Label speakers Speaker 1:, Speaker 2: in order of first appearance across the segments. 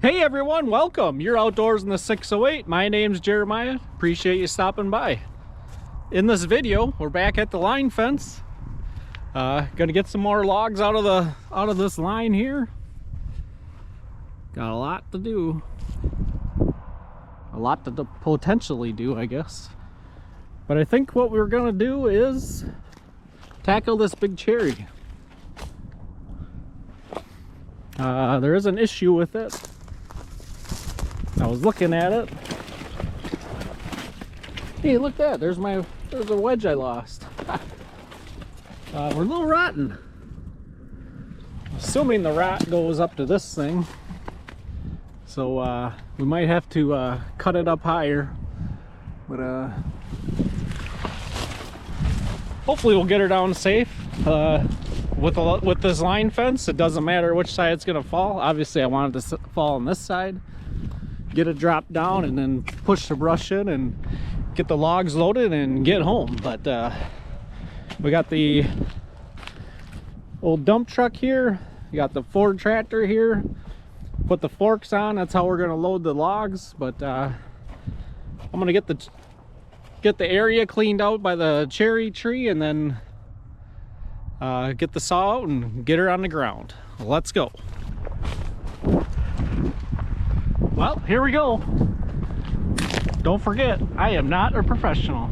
Speaker 1: Hey everyone, welcome. You're outdoors in the 608. My name's Jeremiah. Appreciate you stopping by. In this video, we're back at the line fence. Gonna get some more logs out of this line here. Got a lot to do. A lot to potentially do, I guess. But I think what we're gonna do is tackle this big cherry. There is an issue with it. I was looking at it. Hey, look at that. There's a wedge I lost. We're a little rotten. Assuming the rot goes up to this thing. So we might have to cut it up higher. But hopefully we'll get her down safe. With this line fence, it doesn't matter which side it's gonna fall. Obviously I want it to fall on this side. Get it dropped down and then push the brush in and get the logs loaded and get home. But we got the old dump truck here. We got the Ford tractor here. Put the forks on. That's how we're gonna load the logs. But I'm gonna get the area cleaned out by the cherry tree and then get the saw out and get her on the ground. Let's go. Well, here we go. Don't forget, I am not a professional.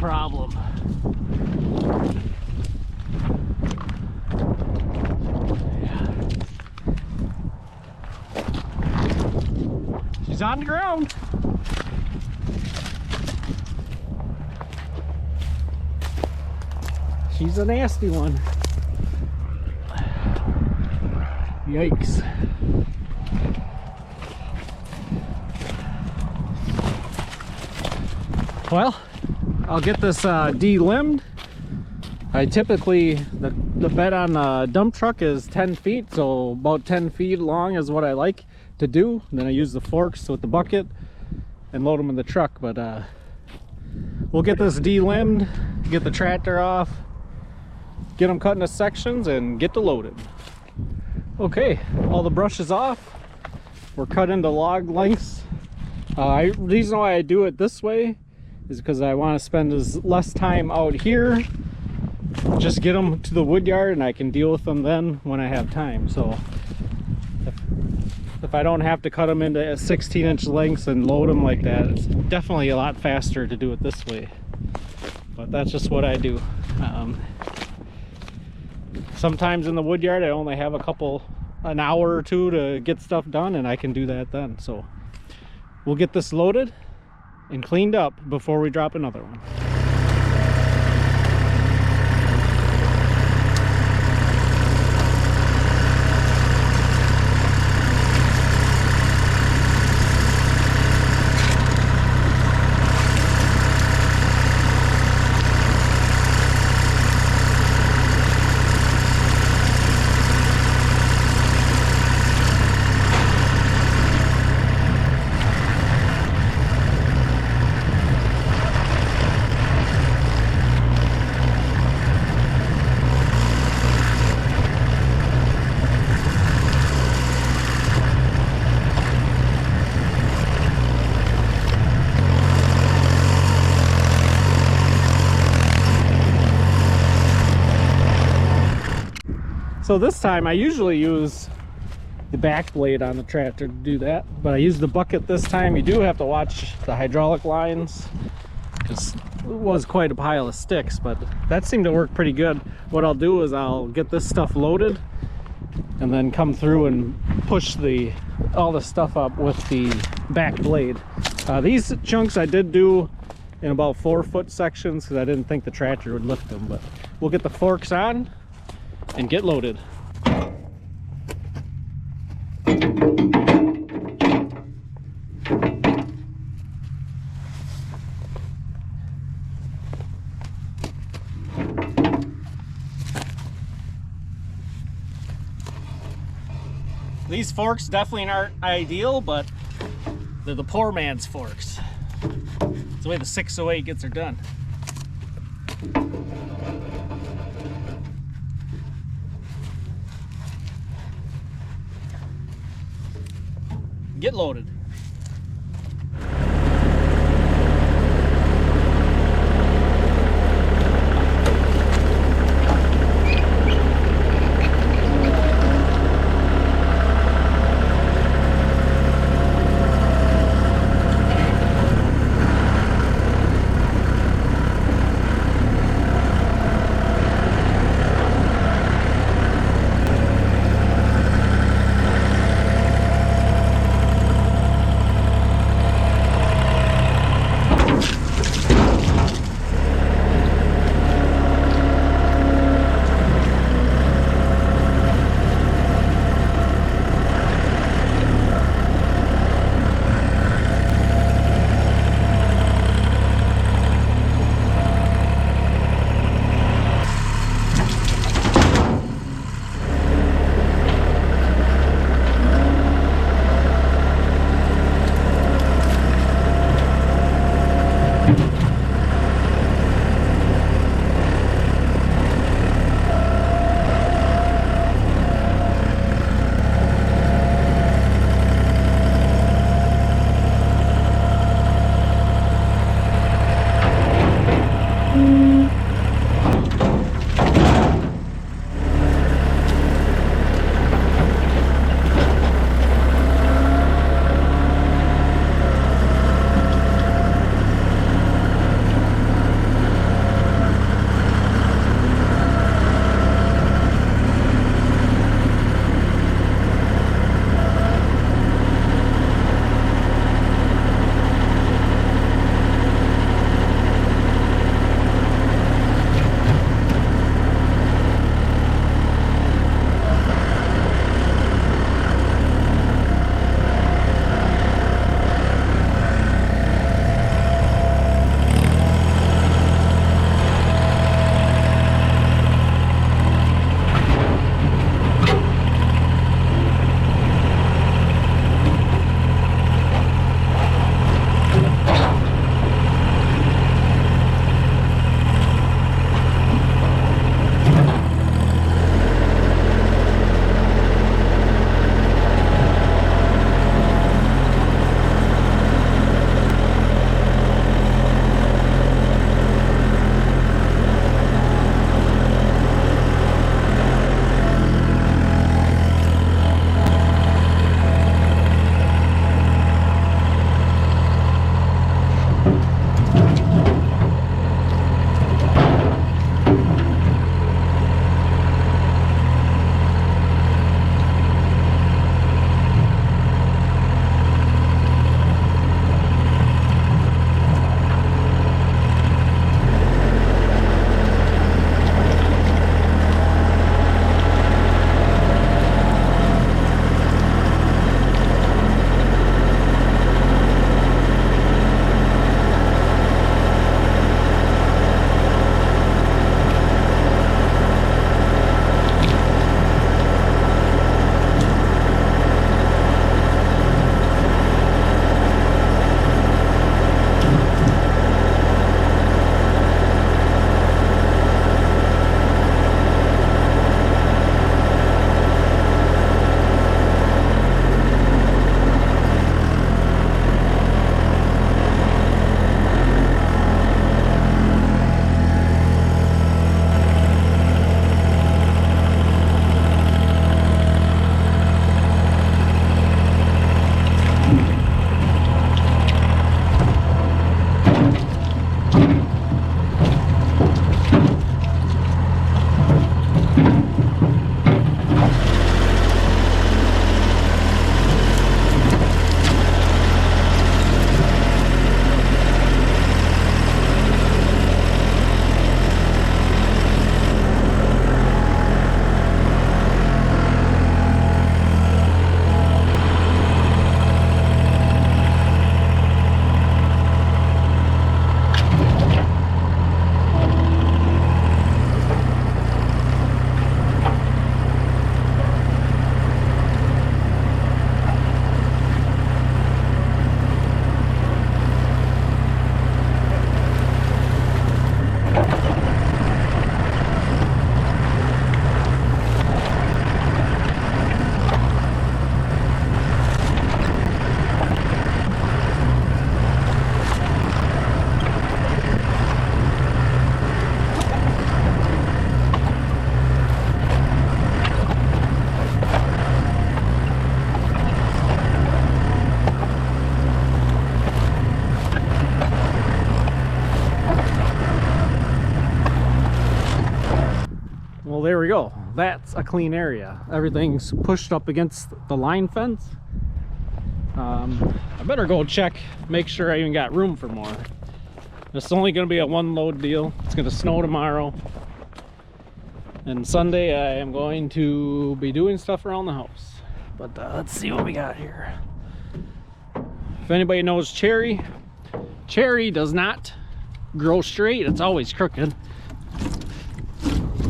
Speaker 1: problem. Yeah. She's on the ground. She's a nasty one. Yikes. Well, I'll get this de-limbed. I typically, the bed on a dump truck is 10 feet, so about 10 feet long is what I like to do. And then I use the forks with the bucket and load them in the truck. But we'll get this de-limbed, get the tractor off, get them cut into sections, and get to loaded. Okay, all the brush is off. We're cut into log lengths. The reason why I do it this way is because I want to spend as less time out here. Just get them to the wood yard and I can deal with them then when I have time. So if I don't have to cut them into 16-inch lengths and load them like that, it's definitely a lot faster to do it this way. But that's just what I do. Sometimes in the wood yard I only have an hour or two to get stuff done, and I can do that then. So we'll get this loaded and cleaned up before we drop another one. So this time I usually use the back blade on the tractor to do that, but I use the bucket this time. You do have to watch the hydraulic lines because it was quite a pile of sticks, but that seemed to work pretty good. What I'll do is I'll get this stuff loaded and then come through and push all the stuff up with the back blade. These chunks I did do in about 4-foot sections because I didn't think the tractor would lift them, but we'll get the forks on and get loaded. These forks definitely aren't ideal, but they're the poor man's forks. It's the way the 608 gets her done. Get loaded. go. That's a clean area. Everything's pushed up against the line fence. I better go check, make sure I even got room for more. It's only going to be a one load deal. It's going to snow tomorrow. And Sunday I am going to be doing stuff around the house. But let's see what we got here. If anybody knows cherry, cherry does not grow straight. It's always crooked.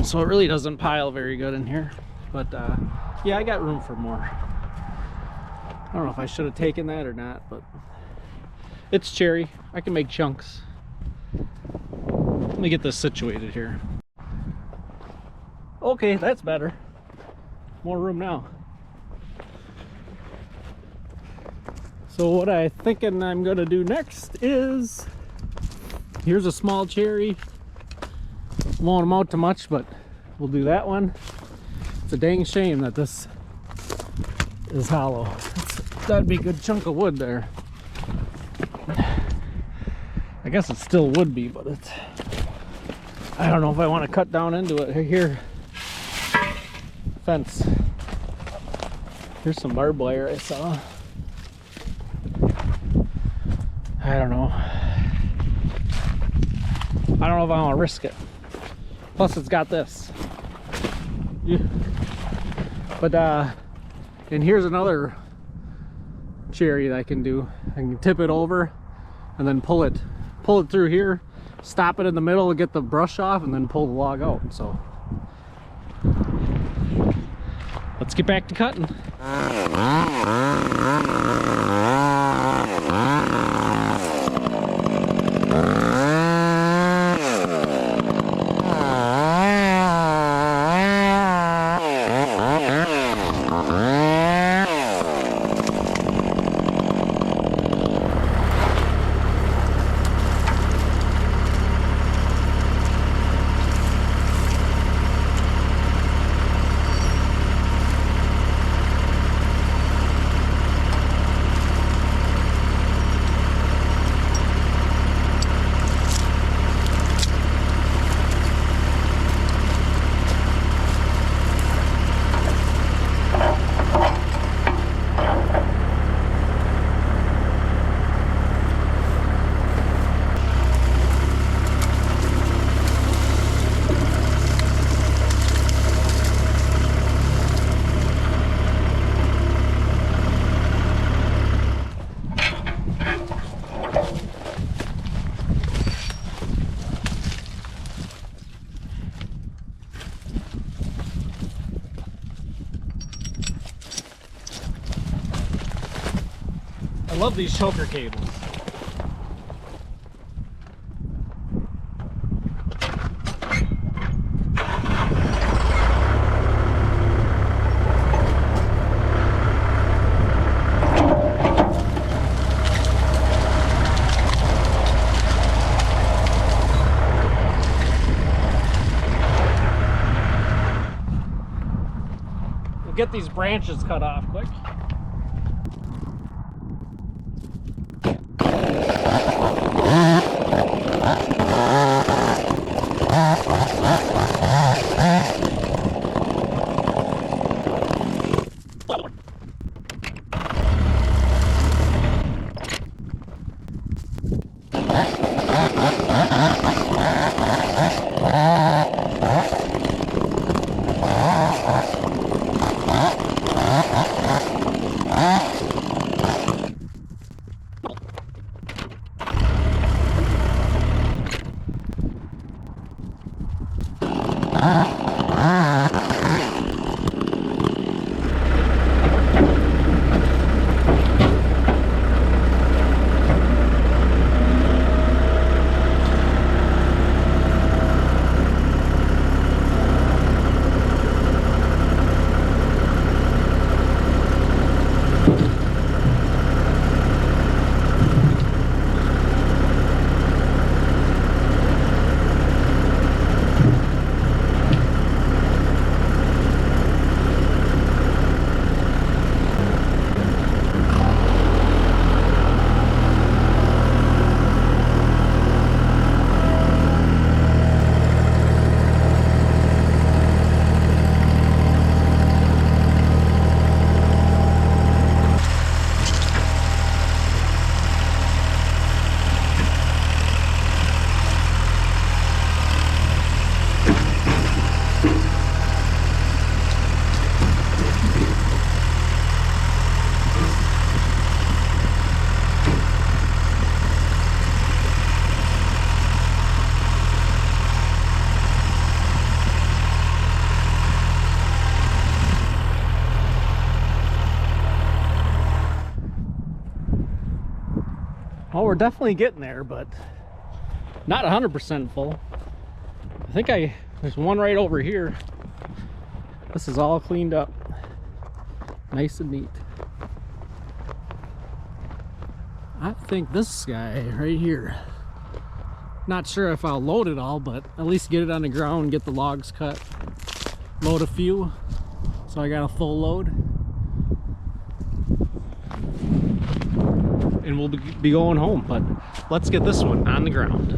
Speaker 1: So it really doesn't pile very good in here. But yeah, I got room for more. I don't know if I should have taken that or not, but it's cherry. I can make chunks. Let me get this situated here. Okay, that's better. More room now. So what I'm thinking I'm gonna do next is, here's a small cherry. Won't amount to much, but we'll do that one. It's a dang shame that this is hollow. That'd be a good chunk of wood there. I guess it still would be, but it's, I don't know if I want to cut down into it. Here, fence. Here's some barbed wire I saw. I don't know. I don't know if I want to risk it. Plus it's got this. Yeah. But and here's another cherry that I can do. I can tip it over and then pull it through here, stop it in the middle, get the brush off, and then pull the log out. So let's get back to cutting. I love these choker cables. We'll get these branches cut off quick. definitely getting there, but not 100% full. I think there's one right over here. This is all cleaned up, nice and neat. I think this guy right here, not sure if I'll load it all, but at least get it on the ground, get the logs cut, load a few, so I got a full load, and we'll be going home. But let's get this one on the ground.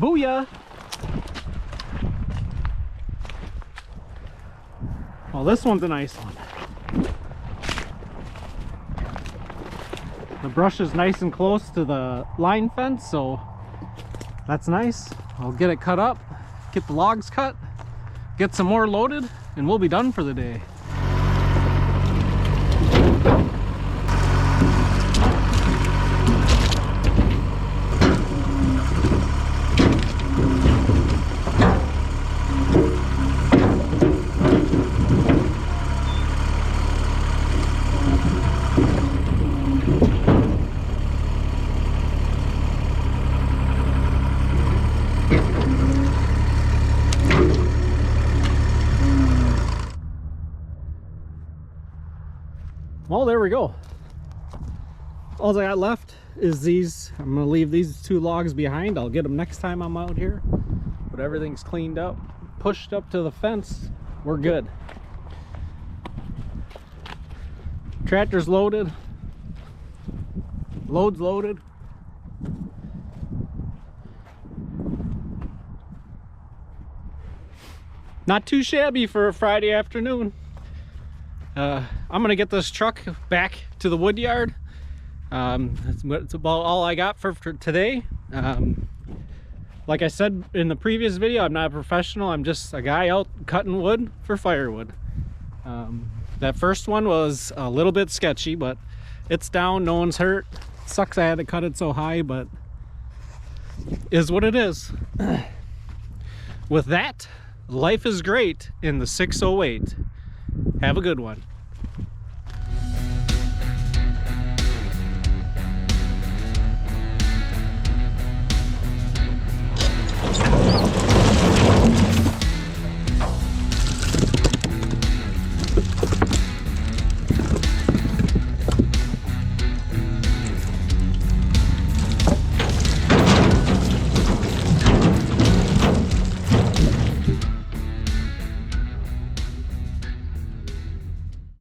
Speaker 1: Booyah! Well, this one's a nice one. The brush is nice and close to the line fence, so that's nice. I'll get it cut up, get the logs cut, get some more loaded, and we'll be done for the day. Well, there we go. All I got left is these. I'm gonna leave these 2 logs behind. I'll get them next time I'm out here. But everything's cleaned up, pushed up to the fence. We're good. Tractor's loaded. Load's loaded. Not too shabby for a Friday afternoon. I'm gonna get this truck back to the wood yard. That's about all I got for today. Like I said in the previous video, I'm not a professional. I'm just a guy out cutting wood for firewood. That first one was a little bit sketchy, but it's down, no one's hurt. Sucks I had to cut it so high, but is what it is. With that, life is great in the 608. Have a good one.